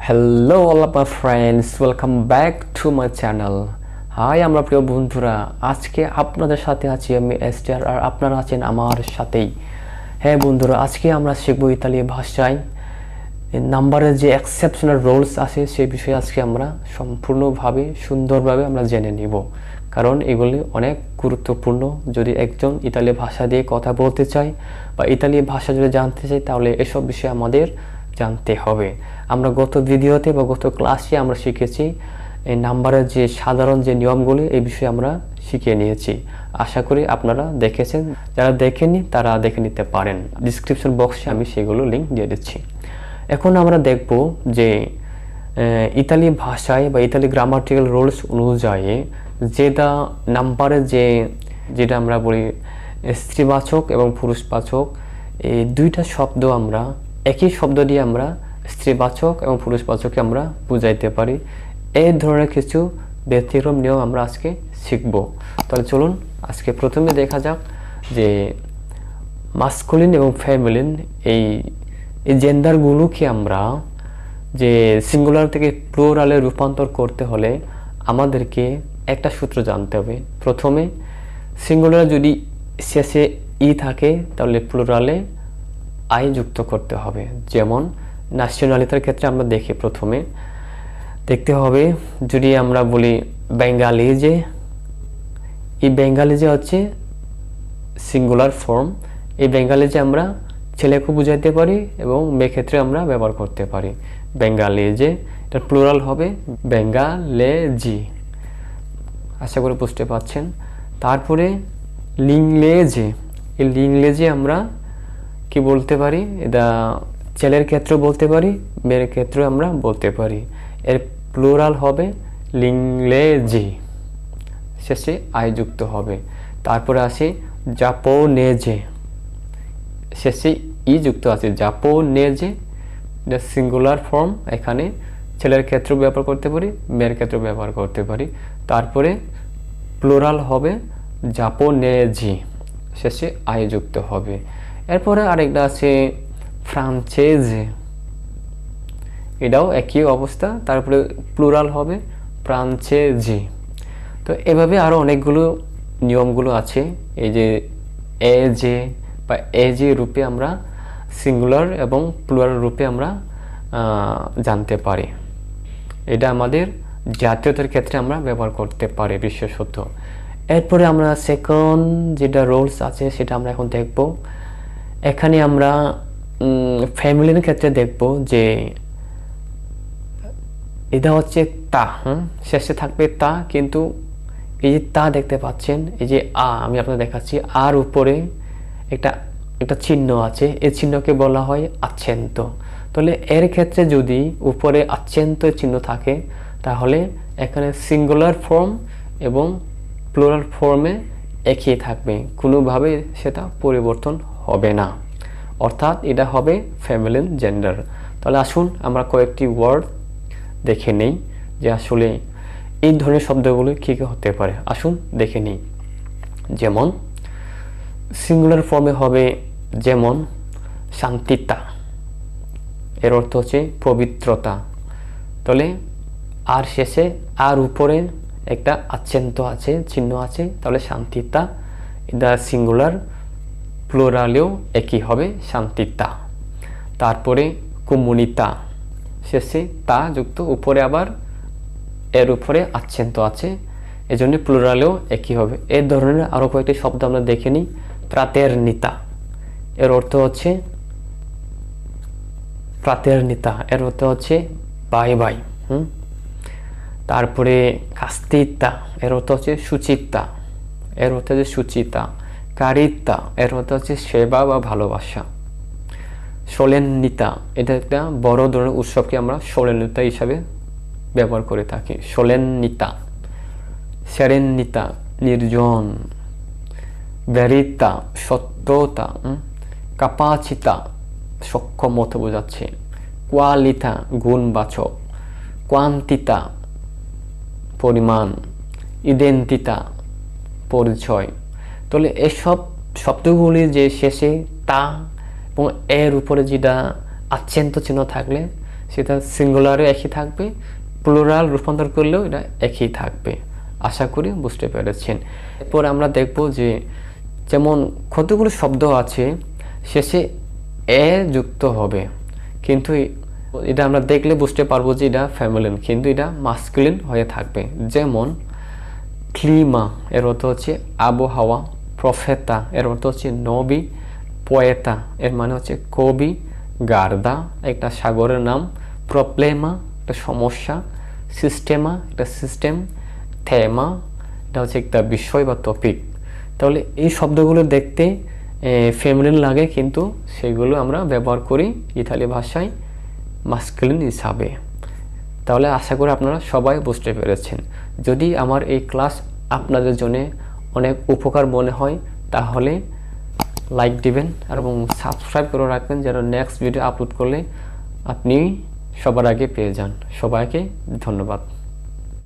Hello all of my friends, welcome back to my channel. Hi আমরা প্রিয় বন্ধুরা, আজকে আপনাদের সাথে আছি আমি এস্টার, আর আপনারা আছেন আমার সাথেই। হ্যাঁ বন্ধুরা, আজকে আমরা শিখবো ইতালি ভাষায় নাম্বারের যে এক্সেপশনাল রুলস আছে সেই বিষয়ে আজকে আমরা সম্পূর্ণভাবে সুন্দরভাবে আমরা জেনে নিব, কারণ এগুলি অনেক গুরুত্বপূর্ণ। যদি একজন ইতালি ভাষা দিয়ে কথা বলতে চায় বা ইতালি ভাষা যদি জানতে চায়, তাহলে এসব বিষয়ে আমাদের জানতে হবে। আমরা গত ভিডিওতে বা গত ক্লাসে আমরা শিখেছি এই নাম্বারের যে সাধারণ যে নিয়মগুলি, এই বিষয়ে আমরা শিখে নিয়েছি। আশা করি আপনারা দেখেছেন, যারা দেখেননি তারা দেখে নিতে পারেন। ডিসক্রিপশন বক্সে আমি সেগুলো লিঙ্ক দিয়ে দিচ্ছি। এখন আমরা দেখব যে ইতালি ভাষায় বা ইতালি গ্রামাটিক্যাল রুলস অনুযায়ী যেটা নাম্বারের যেটা আমরা বলি স্ত্রীবাচক এবং পুরুষবাচক, এই দুইটা শব্দ আমরা একই শব্দ দিয়ে আমরা স্ত্রীবাচক এবং পুরুষবাচককে আমরা বুঝাইতে পারি। এই ধরনের কিছু ব্যতিক্রম নিয়ম আমরা আজকে শিখব। তাহলে চলুন আজকে প্রথমে দেখা যাক যে মাস্কুলিন এবং ফেমিনিন এই জেন্ডারগুলোকে আমরা যে সিঙ্গুলার থেকে প্লুরালে রূপান্তর করতে হলে আমাদেরকে একটা সূত্র জানতে হবে। প্রথমে সিঙ্গুলার যদি শেষে ই থাকে, তাহলে প্লুরালে আই যুক্ত করতে হবে। যেমন ন্যাশনালিটির ক্ষেত্রে আমরা দেখি, প্রথমে দেখতে হবে যদি আমরা বলি বেঙ্গালি, যে এই বেঙ্গালি যে হচ্ছে সিঙ্গুলার ফর্ম, এই বেঙ্গালি যে আমরা ছেলেকে বুঝাইতে পারি এবং মেয়ে ক্ষেত্রে আমরা ব্যবহার করতে পারি। বেঙ্গালি যে এটা প্লুরাল হবে বেঙ্গালেজি। আশা করি বুঝতে পারছেন। তারপরে লিংলেজে, এই লিংলেজে আমরা কি বলতে পারি, এটা ছেলের ক্ষেত্রে বলতে পারি, মেয়ের ক্ষেত্রে আমরা বলতে পারি। এর প্লুরাল হবে লিংলেজি, শেষে আই যুক্ত হবে। তারপরে আসি জাপোনেজে, শেষে ই যুক্ত আছে। জাপোনেজে এটা সিঙ্গুলার ফর্ম, এখানে ছেলের ক্ষেত্রেও ব্যবহার করতে পারি, মেয়ের ক্ষেত্রেও ব্যবহার করতে পারি। তারপরে প্লুরাল হবে জাপোনেজি, শেষে আই যুক্ত হবে। এরপরে আরেকটা আছে ফ্রান্সেজে, এটাও একই অবস্থা, তারপরে প্লুরাল হবে ফ্রান্সেজি। তো এভাবে আরও অনেকগুলো নিয়মগুলো আছে। এই যে এজে বা এজে রূপে আমরা সিঙ্গুলার এবং প্লুরাল রূপে আমরা জানতে পারি। এটা আমাদের জাতীয়তার ক্ষেত্রে আমরা ব্যবহার করতে পারি বিশেষত। এরপরে আমরা সেকেন্ড যেটা রুলস আছে সেটা আমরা এখন দেখব। এখানে আমরা ফ্যামিলির ক্ষেত্রে দেখব যে এটা হচ্ছে তা, শেষে থাকবে তা, কিন্তু এই যে তা দেখতে পাচ্ছেন, এই যে আমি আপনাদের দেখাচ্ছি, আর উপরে একটা চিহ্ন আছে, এই চিহ্নকে বলা হয় আচ্ছেন্ত। তাহলে এর ক্ষেত্রে যদি উপরে আচ্ছেন্ত চিহ্ন থাকে, তাহলে এখানে সিঙ্গুলার ফর্ম এবং প্লুরাল ফর্মে একই থাকবে, কোনোভাবে সেটা পরিবর্তন হবে না, অর্থাৎ এটা হবে ফেমিনিন জেন্ডার। তাহলে আসুন আমরা কয়েকটি ওয়ার্ড দেখে নেই যে আসলে এই ধরনের শব্দগুলো কী কী হতে পারে। আসুন দেখে নিই। যেমন সিঙ্গুলার ফর্মে হবে যেমন শান্তিতা, এর অর্থ হচ্ছে পবিত্রতা। তাহলে আর শেষে আর উপরে একটা আচ্ছেন্ত আছে, চিহ্ন আছে, তাহলে শান্তিতা, এটা সিঙ্গুলার, প্লুরালেও একই হবে শান্তিতা। তারপরে কোমুনিতা, শেষে তা যুক্ত, উপরে আবার এর উপরে আচ্ছেন্ত আছে, এজন্য প্লুরালেও একই হবে। এই ধরনের আরও কয়েকটি শব্দ আমরা দেখে নিই। ফ্রাতেরনিতা, এর অর্থ হচ্ছে ফ্রাতেরনিতা, এর অর্থ হচ্ছে ভাই ভাই। তারপরে কাস্তিতা, এর অর্থ হচ্ছে সুচিতা, এর অর্থ হচ্ছে সুচিতা। কারিতা, এর অর্থ হচ্ছে সেবা বা ভালোবাসা। সোলেননিতা, এটা একটা বড় ধরনের উৎসবকে আমরা সোলেননিতা হিসাবে ব্যবহার করে থাকি, সোলেননিতা। সেরেননিতা, নির্জন। ভেরিতা, সত্যতা। কাপাচিতা, সক্ষমতা বোঝাচ্ছে। কোয়ালিতা, গুণবাচক। কোয়ান্টিতা, পরিমাণ। ইডেন্টিতা, পরিচয়। তাহলে এসব শব্দগুলি যে শেষে তা এবং এর উপরে যেটা আচ্ছেন্ত চিহ্ন থাকলে সেটা সিঙ্গুলারে একই থাকবে, প্লুরাল রূপান্তর করলেও এটা একই থাকবে। আশা করি বুঝতে পেরেছেন। এরপর আমরা দেখব যে যেমন কতগুলো শব্দ আছে শেষে এ যুক্ত হবে, কিন্তু এটা আমরা দেখলে বুঝতে পারবো যে এটা ফেমিনিন, কিন্তু এটা মাস্কুলিন হয়ে থাকবে। যেমন ক্লিমা এর অর্থ হচ্ছে আবহাওয়া, প্রফেতা এর অর্থ হচ্ছে নবী, পোয়েতা এর মানে হচ্ছে কবি, গার্দা একটা সাগরের নাম, প্রবলেমা একটা সমস্যা, সিস্টেমা একটা সিস্টেম, থেমা এটা হচ্ছে একটা বিষয় বা টপিক। তাহলে এই শব্দগুলো দেখতে ফেমিনিন লাগে, কিন্তু সেগুলো আমরা ব্যবহার করি ইতালি ভাষায় মাস্কুলিন হিসাবে। তাহলে আশা করি আপনারা সবাই বুঝতে পেরেছেন। যদি আমার এই ক্লাস আপনাদের জন্য অনেক উপকার মনে হয় তাহলে লাইক দিবেন এবং সাবস্ক্রাইব করে রাখবেন, যেন নেক্সট ভিডিও আপলোড করলে আপনি সবার আগে পেয়ে যান। সবাইকে ধন্যবাদ।